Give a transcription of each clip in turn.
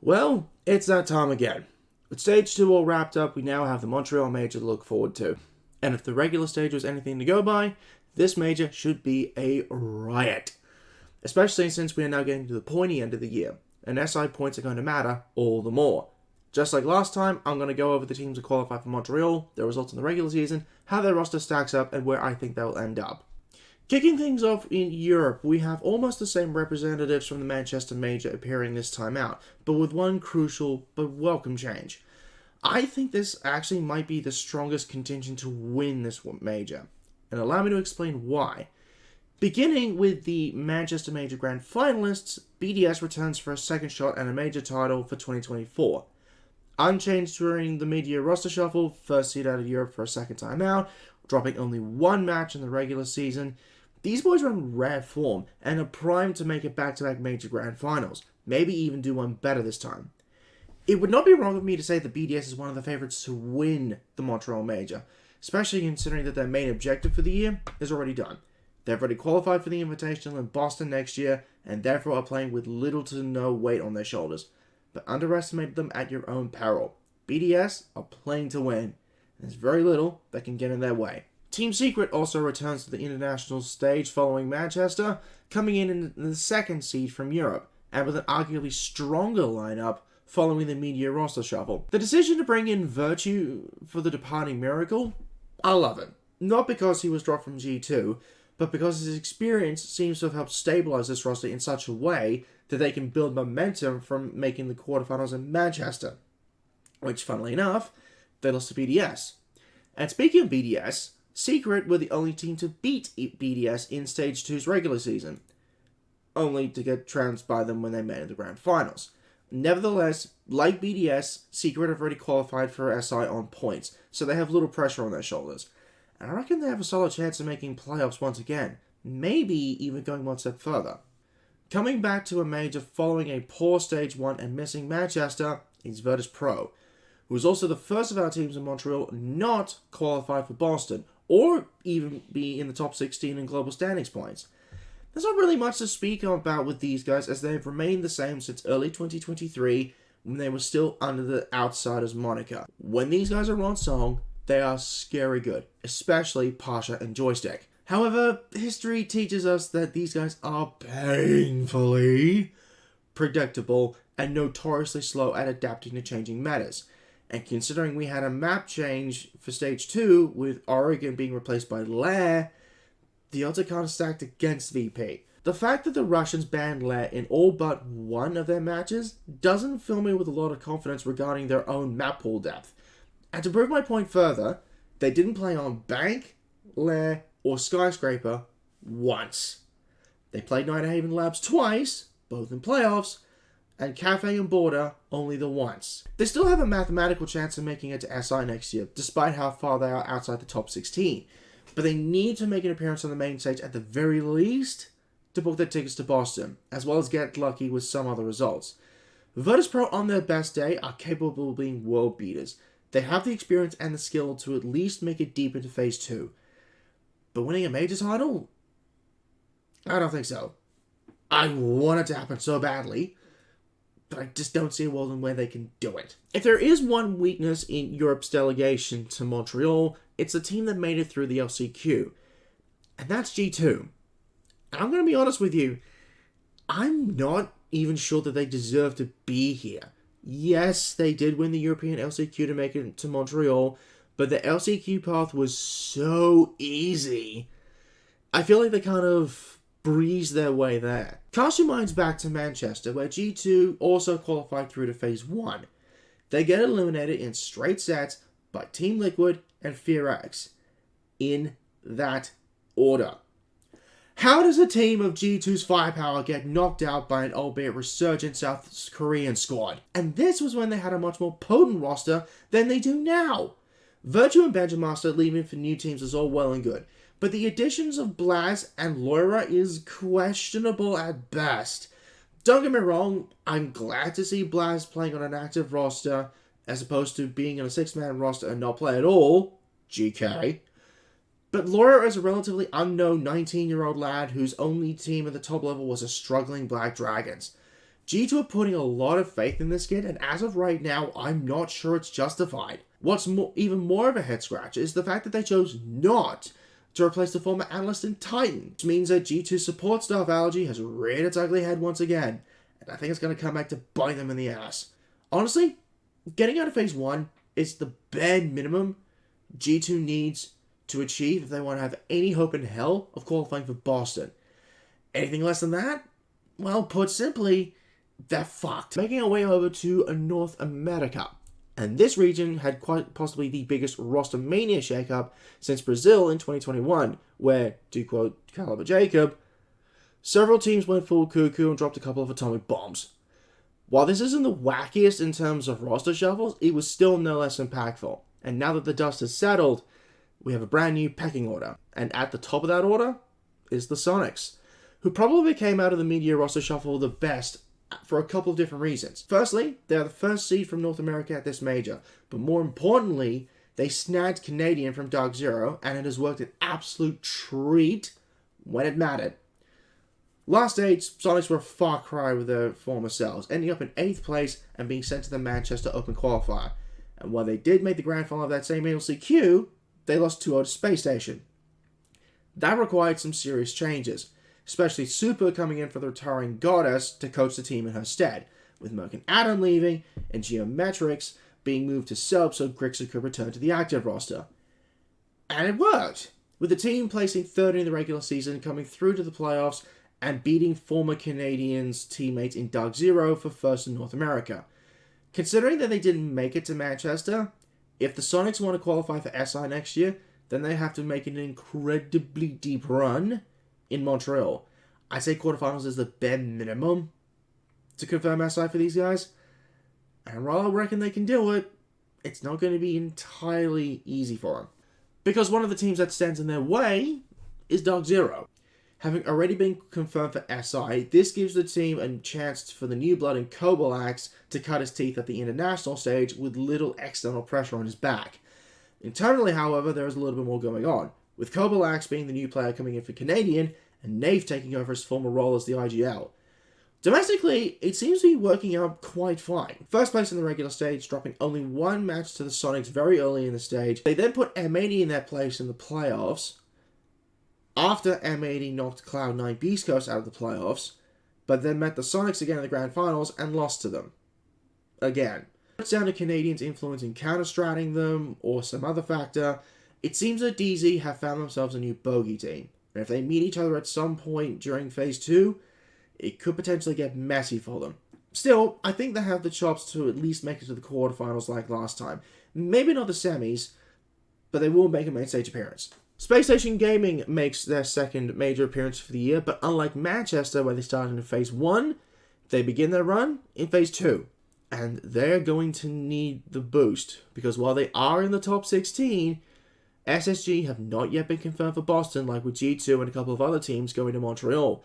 Well, it's that time again. With Stage 2 all wrapped up, we now have the Montreal Major to look forward to. And if the regular stage was anything to go by, this major should be a riot. Especially since we are now getting to the pointy end of the year, and SI points are going to matter all the more. Just like last time, I'm going to go over the teams that qualify for Montreal, their results in the regular season, how their roster stacks up, and where I think they'll end up. Kicking things off in Europe, we have almost the same representatives from the Manchester Major appearing this time out, but with one crucial but welcome change. I think this actually might be the strongest contingent to win this major, and allow me to explain why. Beginning with the Manchester Major Grand Finalists, BDS returns for a second shot at a major title for 2024. Unchanged during the mid-year roster shuffle, first seed out of Europe for a second time out, dropping only one match in the regular season. These boys are in rare form and are primed to make it back-to-back major grand finals, maybe even do one better this time. It would not be wrong of me to say that BDS is one of the favourites to win the Montreal Major, especially considering that their main objective for the year is already done. They've already qualified for the Invitational in Boston next year, and therefore are playing with little to no weight on their shoulders. But underestimate them at your own peril. BDS are playing to win, and there's very little that can get in their way. Team Secret also returns to the international stage following Manchester, coming in the second seed from Europe, and with an arguably stronger lineup following the mid-year roster shuffle. The decision to bring in Virtue for the departing Miracle, I love it. Not because he was dropped from G2, but because his experience seems to have helped stabilize this roster in such a way that they can build momentum from making the quarterfinals in Manchester, which, funnily enough, they lost to BDS. And speaking of BDS, Secret were the only team to beat BDS in Stage 2's regular season, only to get trounced by them when they met in the Grand Finals. Nevertheless, like BDS, Secret have already qualified for SI on points, so they have little pressure on their shoulders. And I reckon they have a solid chance of making playoffs once again, maybe even going one step further. Coming back to a major following a poor Stage 1 and missing Manchester is Virtus.pro, who was also the first of our teams in Montreal not qualified for Boston, or even be in the top 16 in global standings points. There's not really much to speak about with these guys, as they've remained the same since early 2023, when they were still under the Outsiders moniker. When these guys are on song, they are scary good, especially Pasha and Joystick. However, history teaches us that these guys are painfully predictable and notoriously slow at adapting to changing metas. And considering we had a map change for Stage 2, with Oregon being replaced by Lair, the odds are kind of stacked against VP. The fact that the Russians banned Lair in all but one of their matches doesn't fill me with a lot of confidence regarding their own map pool depth. And to prove my point further, they didn't play on Bank, Lair, or Skyscraper once. They played Night Haven Labs twice, both in playoffs, and Cafe and Border only the once. They still have a mathematical chance of making it to SI next year, despite how far they are outside the top 16. But they need to make an appearance on the main stage at the very least to book their tickets to Boston, as well as get lucky with some other results. Virtus.pro on their best day are capable of being world beaters. They have the experience and the skill to at least make it deep into Phase 2. But winning a major title? I don't think so. I want it to happen so badly, but I just don't see a world in where they can do it. If there is one weakness in Europe's delegation to Montreal, it's the team that made it through the LCQ. And that's G2. And I'm going to be honest with you, I'm not even sure that they deserve to be here. Yes, they did win the European LCQ to make it to Montreal, but the LCQ path was so easy. I feel like they kind of breeze their way there. Cast your minds back to Manchester, where G2 also qualified through to Phase 1. They get eliminated in straight sets by Team Liquid and FearX, in that order. How does a team of G2's firepower get knocked out by an albeit resurgent South Korean squad? And this was when they had a much more potent roster than they do now. Virtue and Benjamaster leaving for new teams is all well and good, but the additions of Blaz and Loira is questionable at best. Don't get me wrong, I'm glad to see Blaz playing on an active roster, as opposed to being on a 6-man roster and not play at all, GK. But Loira is a relatively unknown 19-year-old lad whose only team at the top level was a struggling Black Dragons. G2 are putting a lot of faith in this kid, and as of right now, I'm not sure it's justified. What's even more of a head scratcher is the fact that they chose not to replace the former analyst in Titan, which means that G2's support staff allergy has reared its ugly head once again, and I think it's going to come back to bite them in the ass. Honestly, getting out of Phase 1 is the bare minimum G2 needs to achieve if they want to have any hope in hell of qualifying for Boston. Anything less than that? Well, put simply, they're fucked. Making our way over to North America. And this region had quite possibly the biggest roster mania shakeup since Brazil in 2021, where, to quote Caliber Jacob, several teams went full cuckoo and dropped a couple of atomic bombs. While this isn't the wackiest in terms of roster shuffles, it was still no less impactful. And now that the dust has settled, we have a brand new pecking order. And at the top of that order is the Soniqs, who probably came out of the media roster shuffle the best for a couple of different reasons. Firstly, they're the first seed from North America at this major, but more importantly, they snagged Canadian from Dark Zero, and it has worked an absolute treat when it mattered. Last stage, Soniqs were a far cry with their former selves, ending up in 8th place and being sent to the Manchester Open Qualifier. And while they did make the grand final of that same LCQ, they lost 2-0 to Space Station. That required some serious changes, especially Super coming in for the retiring Goddess to coach the team in her stead, with Merc and Adam leaving, and Geometrics being moved to sub so Grixer could return to the active roster. And it worked, with the team placing third in the regular season, coming through to the playoffs, and beating former Canadians teammates in Dark Zero for first in North America. Considering that they didn't make it to Manchester, if the Soniqs want to qualify for SI next year, then they have to make an incredibly deep run in Montreal. I'd say quarterfinals is the bare minimum to confirm SI for these guys. And while I reckon they can do it, it's not going to be entirely easy for them. Because one of the teams that stands in their way is Dark Zero. Having already been confirmed for SI, this gives the team a chance for the new blood in Cobalax to cut his teeth at the international stage with little external pressure on his back. Internally, however, there is a little bit more going on, with Cobalax being the new player coming in for Canadian, and Nave taking over his former role as the IGL. Domestically, it seems to be working out quite fine. First place in the regular stage, dropping only one match to the Soniqs very early in the stage. They then put M80 in their place in the playoffs, after M80 knocked Cloud9 Beast Coast out of the playoffs, but then met the Soniqs again in the grand finals and lost to them. Again. It's down to Canadians influencing counter-stratting them, or some other factor. It seems that DZ have found themselves a new bogey team, and if they meet each other at some point during Phase 2, it could potentially get messy for them. Still, I think they have the chops to at least make it to the quarterfinals like last time. Maybe not the semis, but they will make a main stage appearance. Space Station Gaming makes their second major appearance for the year, but unlike Manchester, where they started in Phase 1, they begin their run in Phase 2. And they're going to need the boost, because while they are in the top 16, SSG have not yet been confirmed for Boston, like with G2 and a couple of other teams going to Montreal.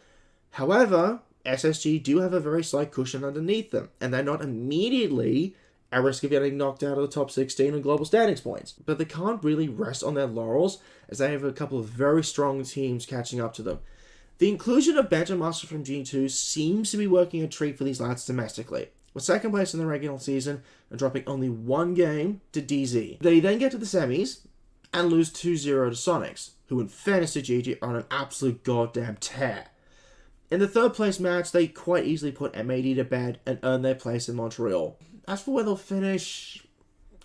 However, SSG do have a very slight cushion underneath them, and they're not immediately at risk of getting knocked out of the top 16 on global standings points. But they can't really rest on their laurels, as they have a couple of very strong teams catching up to them. The inclusion of Benjamin Master from G2 seems to be working a treat for these lads domestically, with second place in the regular season and dropping only one game to DZ. They then get to the semis and lose 2-0 to Soniqs, who in fairness to GG are on an absolute goddamn tear. In the third place match, they quite easily put M80 to bed and earn their place in Montreal. As for where they'll finish,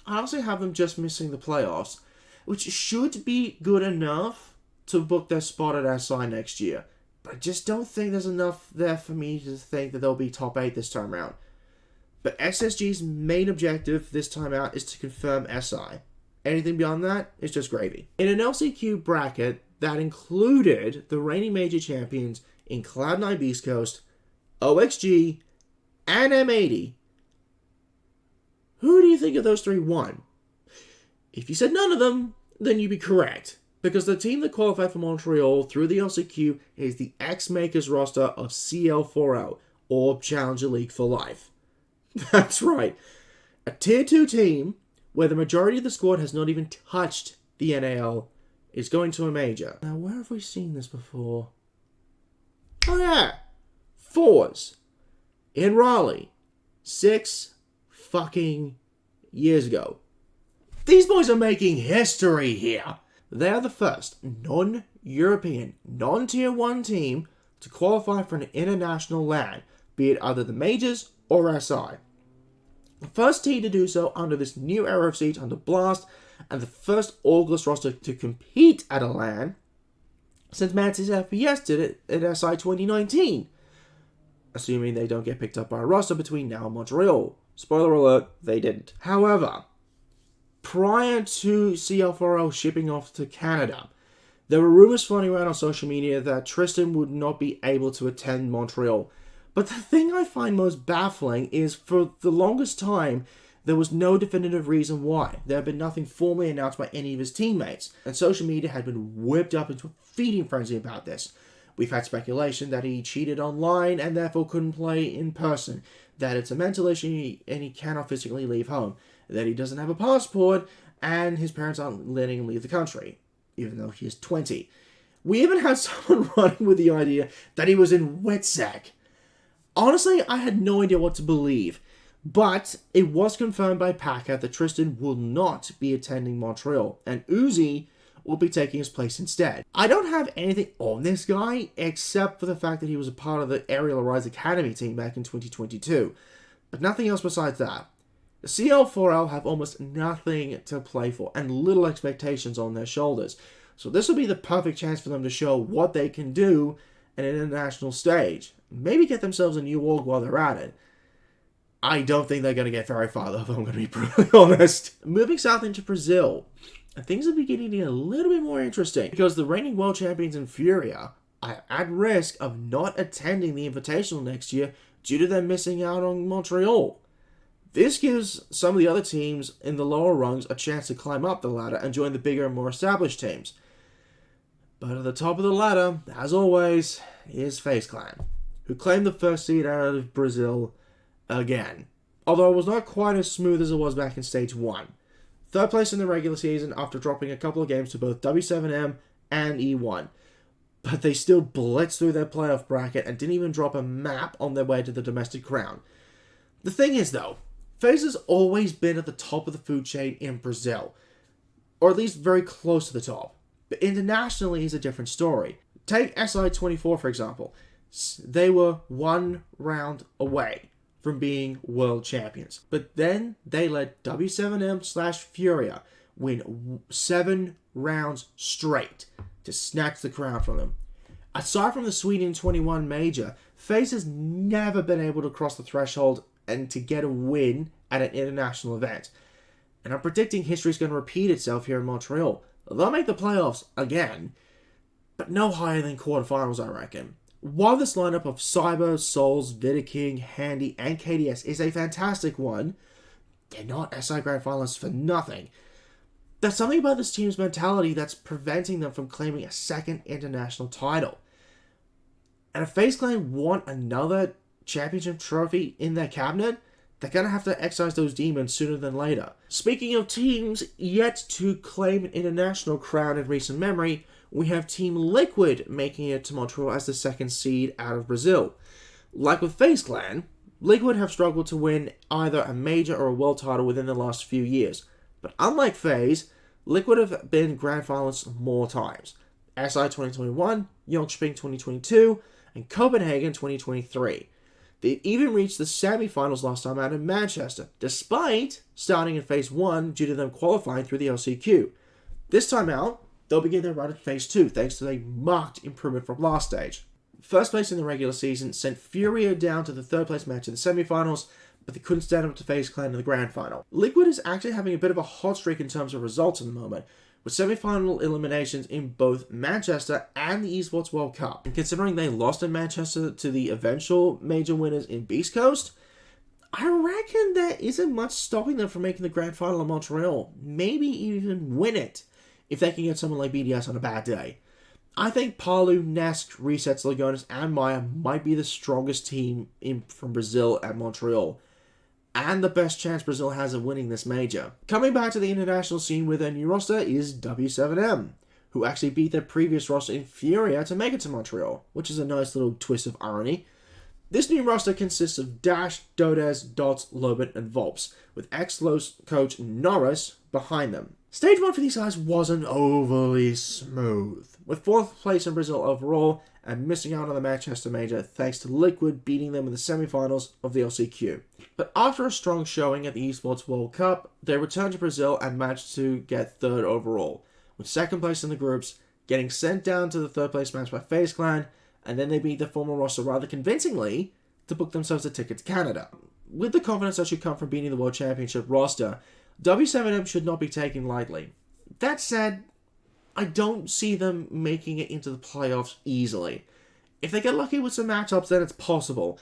I also have them just missing the playoffs, which should be good enough to book their spot at SI next year. But I just don't think there's enough there for me to think that they'll be top 8 this time around. But SSG's main objective this time out is to confirm SI. Anything beyond that is just gravy. In an LCQ bracket that included the reigning major champions in Cloud9 Beast Coast, OXG, and M80, who do you think of those three won? If you said none of them, then you'd be correct, because the team that qualified for Montreal through the LCQ is the X-Makers roster of CL4L, or Challenger League for life. That's right, a Tier 2 team where the majority of the squad has not even touched the NAL is going to a major. Now, where have we seen this before? Oh yeah, Fours. in Raleigh 6 fucking years ago. These boys are making history here. They are the first non-European, non-Tier 1 team to qualify for an international LAN, be it either the Majors or SI. The first team to do so under this new era of Siege under Blast, and the first August roster to compete at a LAN since Mantis FPS did it at SI 2019. Assuming they don't get picked up by a roster between now and Montreal. Spoiler alert, they didn't. However, prior to CL4L shipping off to Canada, there were rumors floating around on social media that Tristan would not be able to attend Montreal. But the thing I find most baffling is for the longest time, there was no definitive reason why. There had been nothing formally announced by any of his teammates, and social media had been whipped up into a feeding frenzy about this. We've had speculation that he cheated online and therefore couldn't play in person, that it's a mental issue and he cannot physically leave home, that he doesn't have a passport and his parents aren't letting him leave the country, even though he is 20. We even had someone running with the idea that he was in Wetsack. Honestly, I had no idea what to believe, but it was confirmed by Packer that Tristan will not be attending Montreal, and Uzi will be taking his place instead. I don't have anything on this guy, except for the fact that he was a part of the Aerial Rise Academy team back in 2022, but nothing else besides that. The CL4L have almost nothing to play for, and little expectations on their shoulders, so this will be the perfect chance for them to show what they can do at an international stage. Maybe get themselves a new org while they're at it. I don't think they're going to get very far, though, if I'm going to be brutally honest. Moving south into Brazil, things are beginning to get a little bit more interesting, because the reigning world champions in Furia are at risk of not attending the Invitational next year due to them missing out on Montreal. This gives some of the other teams in the lower rungs a chance to climb up the ladder and join the bigger and more established teams. But at the top of the ladder, as always, is FaZe Clan, who claimed the first seed out of Brazil again, although it was not quite as smooth as it was back in Stage 1. Third place in the regular season after dropping a couple of games to both W7M and E1. But they still blitzed through their playoff bracket and didn't even drop a map on their way to the domestic crown. The thing is though, FaZe has always been at the top of the food chain in Brazil, or at least very close to the top. But internationally is a different story. Take SI24 for example. They were one round away from being world champions. But then they let W7M/Furia win 7 rounds straight to snatch the crown from them. Aside from the Sweden 21 major, FaZe has never been able to cross the threshold and to get a win at an international event. And I'm predicting history is going to repeat itself here in Montreal. They'll make the playoffs again, but no higher than quarterfinals, I reckon. While this lineup of Cyber, Souls, Vidaking, Handy, and KDS is a fantastic one, they're not SI Grand Finalists for nothing. There's something about this team's mentality that's preventing them from claiming a second international title. And if FaZe Clan want another championship trophy in their cabinet, they're going to have to excise those demons sooner than later. Speaking of teams yet to claim an international crown in recent memory, we have Team Liquid making it to Montreal as the second seed out of Brazil. Like with FaZe Clan, Liquid have struggled to win either a major or a world title within the last few years. But unlike FaZe, Liquid have been grand finalists more times. SI 2021, Jönköping 2022, and Copenhagen 2023. They even reached the semi-finals last time out in Manchester, despite starting in Phase 1 due to them qualifying through the LCQ. This time out, they'll begin their run in Phase 2 thanks to a marked improvement from last stage. First place in the regular season sent Furia down to the third place match in the semi-finals, but they couldn't stand up to FaZe Clan in the grand final. Liquid is actually having a bit of a hot streak in terms of results at the moment, with semi-final eliminations in both Manchester and the Esports World Cup. And considering they lost in Manchester to the eventual major winners in Beast Coast, I reckon there isn't much stopping them from making the grand final in Montreal. Maybe even win it, if they can get someone like BDS on a bad day. I think Palu, Nesk, Resets, Lagonis, and Maya might be the strongest team from Brazil at Montreal, and the best chance Brazil has of winning this major. Coming back to the international scene with their new roster is W7M, who actually beat their previous roster in Furia to make it to Montreal, which is a nice little twist of irony. This new roster consists of Dash, Dodez, Dots, Lobin, and Volps, with ex-Los coach Norris behind them. Stage 1 for these guys wasn't overly smooth, with 4th place in Brazil overall and missing out on the Manchester Major thanks to Liquid beating them in the semi-finals of the LCQ. But after a strong showing at the Esports World Cup, they returned to Brazil and managed to get 3rd overall, with 2nd place in the groups, getting sent down to the 3rd place match by FaZe Clan, and then they beat the former roster rather convincingly to book themselves a ticket to Canada. With the confidence that should come from beating the World Championship roster, W7M should not be taken lightly. That said, I don't see them making it into the playoffs easily. If they get lucky with some matchups, then it's possible,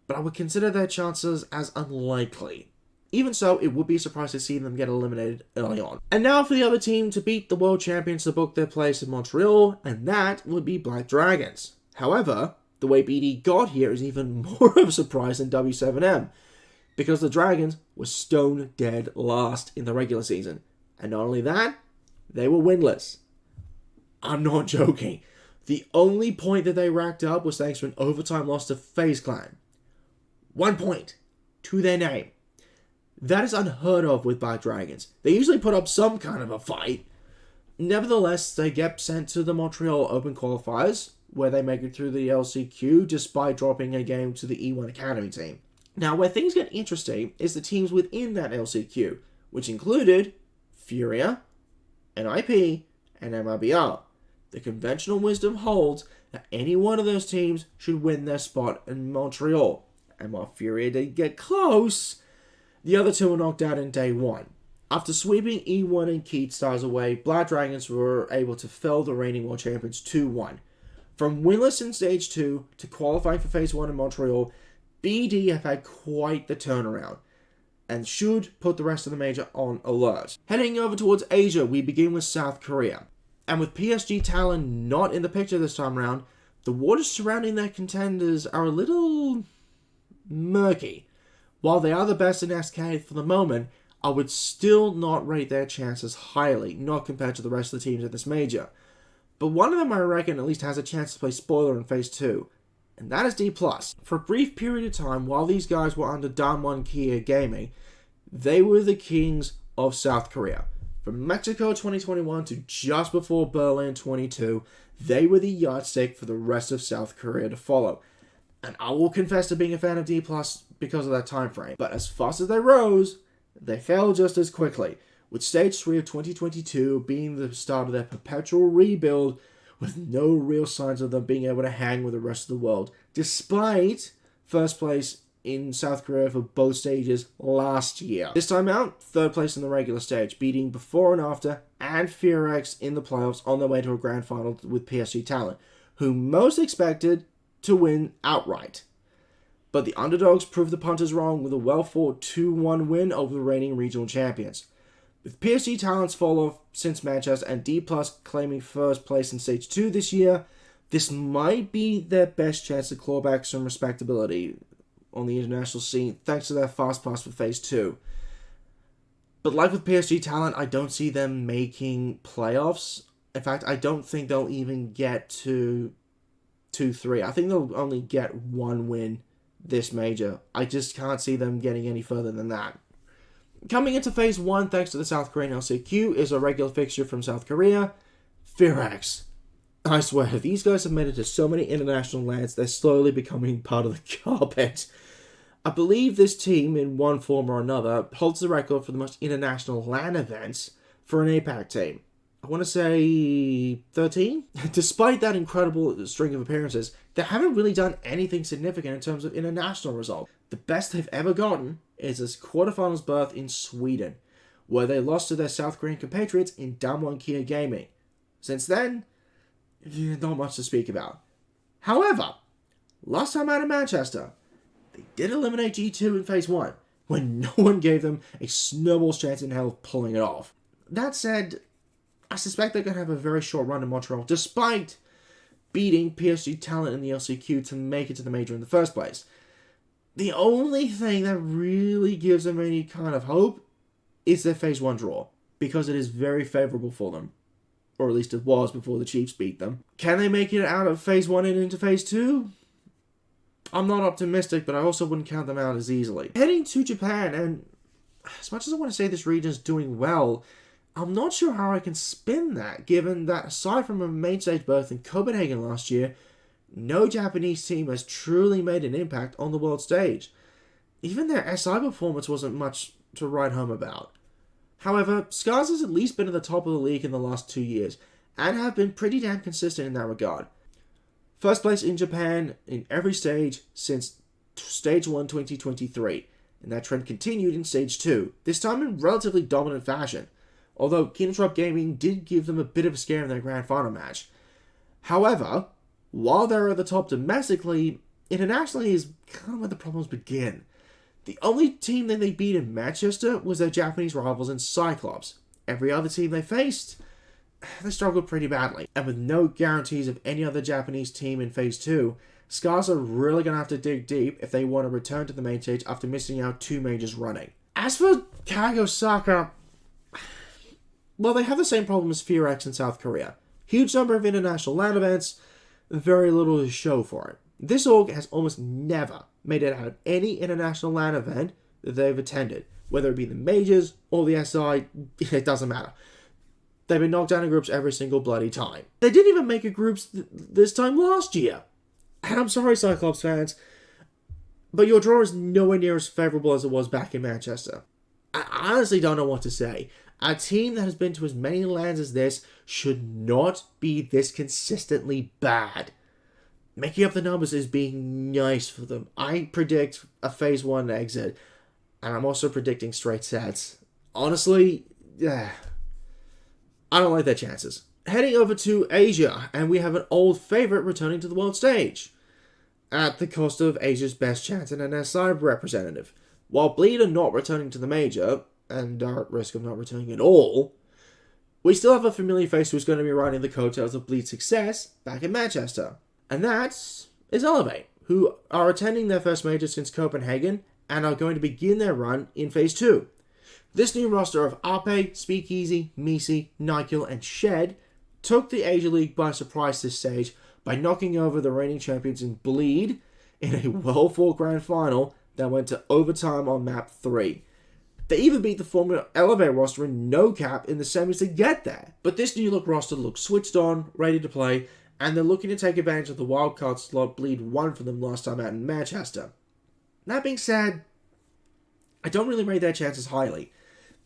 but I would consider their chances as unlikely. Even so, it would be a surprise to see them get eliminated early on. And now for the other team to beat the world champions to book their place in Montreal, and that would be Black Dragons. However, the way BD got here is even more of a surprise than W7M, because the Dragons were stone dead last in the regular season. And not only that, they were winless. I'm not joking. The only point that they racked up was thanks to an overtime loss to FaZe Clan. 1 point to their name. That is unheard of with Black Dragons. They usually put up some kind of a fight. Nevertheless, they get sent to the Montreal Open Qualifiers, where they make it through the LCQ despite dropping a game to the E1 Academy team. Now, where things get interesting is the teams within that LCQ, which included Furia, NIP, and MRBR. The conventional wisdom holds that any one of those teams should win their spot in Montreal. And while Furia did get close, the other two were knocked out in day 1. After sweeping E1 and Keat Stars away, Black Dragons were able to fell the reigning world champions 2-1. From winless in Stage 2 to qualifying for Phase 1 in Montreal, BD have had quite the turnaround, and should put the rest of the major on alert. Heading over towards Asia, we begin with South Korea. And with PSG Talon not in the picture this time around, the waters surrounding their contenders are a little murky. While they are the best in SK for the moment, I would still not rate their chances highly, not compared to the rest of the teams in this major. But one of them, I reckon, at least has a chance to play spoiler in Phase 2, and that is D+. For a brief period of time, while these guys were under Damwon Kia Gaming, they were the kings of South Korea. From Mexico 2021 to just before Berlin 22, they were the yardstick for the rest of South Korea to follow. And I will confess to being a fan of D+, because of that time frame. But as fast as they rose, they fell just as quickly, with Stage 3 of 2022 being the start of their perpetual rebuild, with no real signs of them being able to hang with the rest of the world, despite first place in South Korea for both stages last year. This time out, 3rd place in the regular stage, beating Before and After and FearX in the playoffs on their way to a grand final with PSG Talent, who most expected to win outright. But the underdogs proved the punters wrong with a well-fought 2-1 win over the reigning regional champions. With PSG Talent's fall-off since Manchester and D+ claiming first place in Stage 2 this year, this might be their best chance to claw back some respectability on the international scene thanks to their fast pass for Phase 2. But like with PSG Talent, I don't see them making playoffs. In fact, I don't think they'll even get to 2-3. I think they'll only get 1 win this major. I just can't see them getting any further than that. Coming into Phase 1, thanks to the South Korean LCQ, is a regular fixture from South Korea, FearX. I swear, these guys have made it to so many international lands, they're slowly becoming part of the carpet. I believe this team, in one form or another, holds the record for the most international LAN events for an APAC team. I want to say 13? Despite that incredible string of appearances, they haven't really done anything significant in terms of international results. The best they've ever gotten is a quarterfinals berth in Sweden, where they lost to their South Korean compatriots in Damwon Kia Gaming. Since then, not much to speak about. However, last time out in Manchester, they did eliminate G2 in Phase 1, when no one gave them a snowball's chance in hell of pulling it off. That said, I suspect they're going to have a very short run in Montreal, despite beating PSG Talent in the LCQ to make it to the major in the first place. The only thing that really gives them any kind of hope is their Phase 1 draw, because it is very favourable for them. Or at least it was before the Chiefs beat them. Can they make it out of Phase 1 and into Phase 2? I'm not optimistic, but I also wouldn't count them out as easily. Heading to Japan, and as much as I want to say this region is doing well, I'm not sure how I can spin that, given that aside from a main stage berth in Copenhagen last year, no Japanese team has truly made an impact on the world stage. Even their SI performance wasn't much to write home about. However, Scars has at least been at the top of the league in the last 2 years, and have been pretty damn consistent in that regard. First place in Japan in every stage since Stage 1 2023, and that trend continued in Stage 2, this time in relatively dominant fashion, although Kinotrop Gaming did give them a bit of a scare in their grand final match. However, while they're at the top domestically, internationally is kind of where the problems begin. The only team that they beat in Manchester was their Japanese rivals in Cyclops. Every other team they faced, they struggled pretty badly. And with no guarantees of any other Japanese team in Phase 2, Scars are really going to have to dig deep if they want to return to the main stage after missing out 2 majors running. As for Kage Osaka, well, they have the same problem as Fear-X in South Korea. Huge number of international LAN events, very little to show for it. This org has almost never made it out of any international LAN event that they've attended. Whether it be the majors or the SI, it doesn't matter. They've been knocked out in groups every single bloody time. They didn't even make a groups this time last year. And I'm sorry, Cyclops fans, but your draw is nowhere near as favourable as it was back in Manchester. I honestly don't know what to say. A team that has been to as many LANs as this should not be this consistently bad. Making up the numbers is being nice for them. I predict a Phase 1 exit, and I'm also predicting straight sets. Honestly, I don't like their chances. Heading over to Asia, and we have an old favourite returning to the world stage, at the cost of Asia's best chance at an SI representative. While Bleed are not returning to the major, and are at risk of not returning at all, we still have a familiar face who's going to be riding the coattails of Bleed's success back in Manchester. And that is Elevate, who are attending their first major since Copenhagen and are going to begin their run in Phase 2. This new roster of Ape, Speakeasy, Misi, Nykill, and Shed took the Asia League by surprise this stage by knocking over the reigning champions in Bleed in a well-fought grand final that went to overtime on map 3. They even beat the former Elevate roster in no cap in the semis to get there. But this new look roster looks switched on, ready to play, and they're looking to take advantage of the wildcard slot Bleed won for them last time out in Manchester. That being said, I don't really rate their chances highly.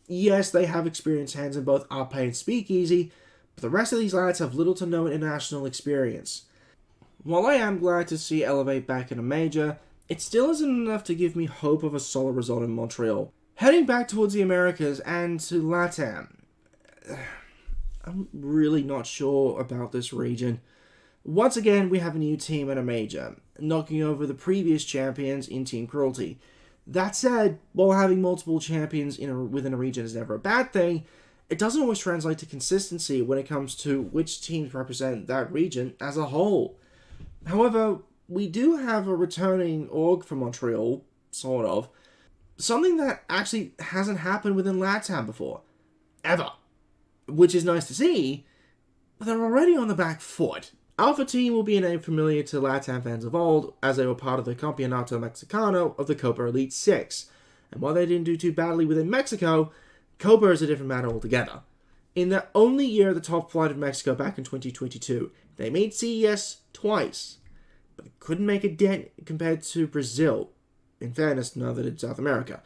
Yes, they have experienced hands in both Ape and Speakeasy, but the rest of these lads have little to no international experience. While I am glad to see Elevate back in a major, it still isn't enough to give me hope of a solid result in Montreal. Heading back towards the Americas and to LATAM, I'm really not sure about this region. Once again, we have a new team at a major, knocking over the previous champions in Team Cruelty. That said, while having multiple champions within a region is never a bad thing, it doesn't always translate to consistency when it comes to which teams represent that region as a whole. However, we do have a returning org from Montreal, sort of, something that actually hasn't happened within LATAM before. Ever. Which is nice to see, but they're already on the back foot. Alpha Team will be a name familiar to LATAM fans of old, as they were part of the Campeonato Mexicano of the Copa Elite 6. And while they didn't do too badly within Mexico, Copa is a different matter altogether. In their only year at the top flight of Mexico back in 2022, they made CES twice, but couldn't make a dent compared to Brazil. In fairness, now that it's South America.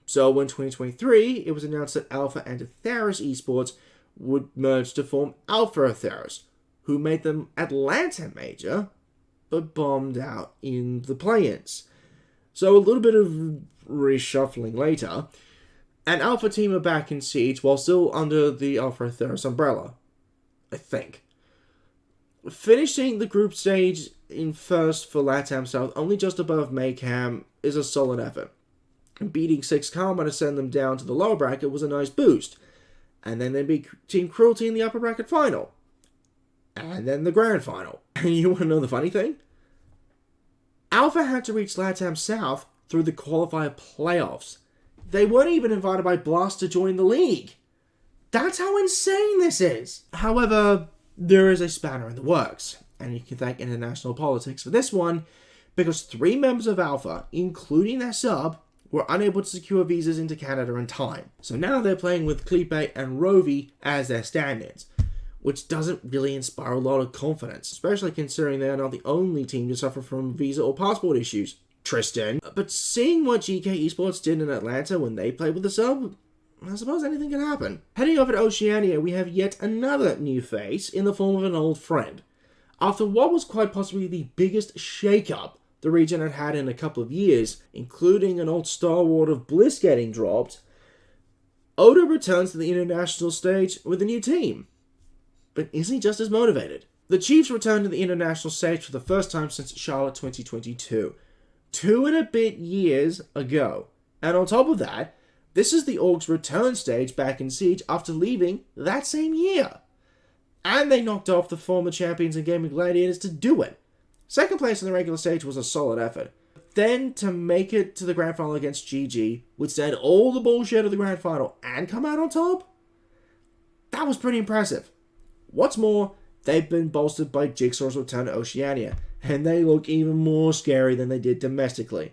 So in 2023, it was announced that Alpha and Atheros Esports would merge to form Alpha Atheros, who made them Atlanta major, but bombed out in the play-ins. So a little bit of reshuffling later, and Alpha Team are back in Siege while still under the Alpha Atheros umbrella, I think. Finishing the group stage in first for LATAM South, only just above Maycam, is a solid effort. Beating 6 Karma to send them down to the lower bracket was a nice boost. And then they beat Team Cruelty in the upper bracket final. And then the grand final. And you want to know the funny thing? Alpha had to reach LATAM South through the qualifier playoffs. They weren't even invited by Blast to join the league. That's how insane this is. However, there is a spanner in the works, and you can thank international politics for this one, because 3 members of Alpha, including their sub, were unable to secure visas into Canada in time. So now they're playing with Klipe and Rovi as their stand-ins, which doesn't really inspire a lot of confidence, especially considering they're not the only team to suffer from visa or passport issues. Tristan. But seeing what GK Esports did in Atlanta when they played with the sub, I suppose anything can happen. Heading over to Oceania, we have yet another new face in the form of an old friend. After what was quite possibly the biggest shake-up the region had had in a couple of years, including an old stalwart of Bliss getting dropped, Oda returns to the international stage with a new team. But is he just as motivated? The Chiefs returned to the international stage for the first time since Charlotte 2022, 2 and a bit years ago. And on top of that, this is the Org's return stage back in Siege after leaving that same year. And they knocked off the former champions and Gaming Gladiators to do it. Second place in the regular stage was a solid effort. Then to make it to the grand final against GG, withstand all the bullshit of the grand final and come out on top? That was pretty impressive. What's more, they've been bolstered by Jigsaw's return to Oceania, and they look even more scary than they did domestically.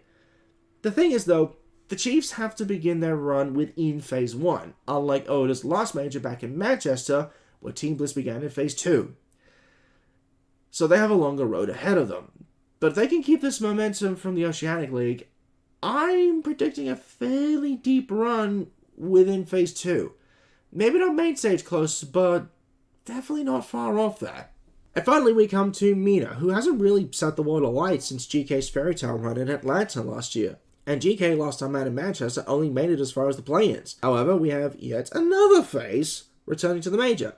The thing is though, the Chiefs have to begin their run within Phase 1, unlike Oda's last major back in Manchester, where Team Bliss began in Phase 2. So they have a longer road ahead of them. But if they can keep this momentum from the Oceanic League, I'm predicting a fairly deep run within Phase 2. Maybe not main stage close, but definitely not far off there. And finally we come to Mina, who hasn't really set the world alight since GK's Fairy Tale run in Atlanta last year. And GK last time out in Manchester only made it as far as the play-ins. However, we have yet another face returning to the major,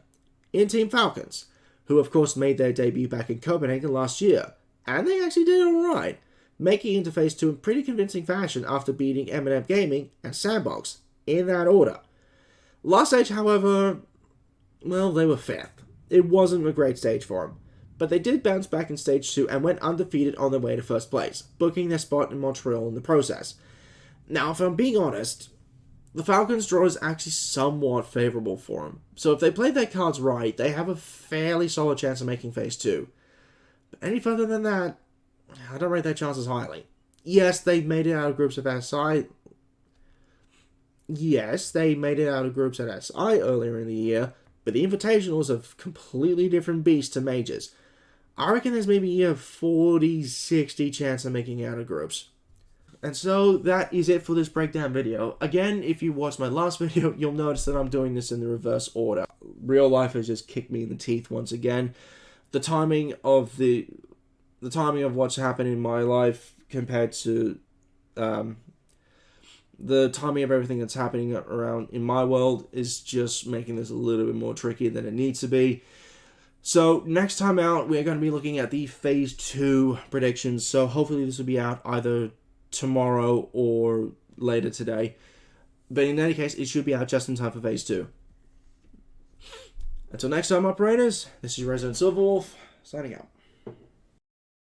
in Team Falcons, who of course made their debut back in Copenhagen last year. And they actually did alright, making it into Phase 2 in pretty convincing fashion after beating M&M Gaming and Sandbox, in that order. Last stage, however, well, they were 5th. It wasn't a great stage for them, but they did bounce back in Stage 2 and went undefeated on their way to first place, booking their spot in Montreal in the process. Now, if I'm being honest, the Falcons' draw is actually somewhat favourable for them, so if they play their cards right, they have a fairly solid chance of making Phase 2. But any further than that, I don't rate their chances highly. Yes, they made it out of groups of SI. Yes, they made it out of groups at SI earlier in the year, but the Invitational is a completely different beast to Majors. I reckon there's maybe a 40-60 chance of making it out of groups. And so that is it for this breakdown video. Again, if you watched my last video, you'll notice that I'm doing this in the reverse order. Real life has just kicked me in the teeth once again. The timing of what's happened in my life compared to the timing of everything that's happening around in my world is just making this a little bit more tricky than it needs to be. So next time out, we're going to be looking at the Phase 2 predictions. So hopefully this will be out either tomorrow or later today. But in any case, it should be out just in time for Phase 2. Until next time, operators, this is Resident Silverwolf, signing out.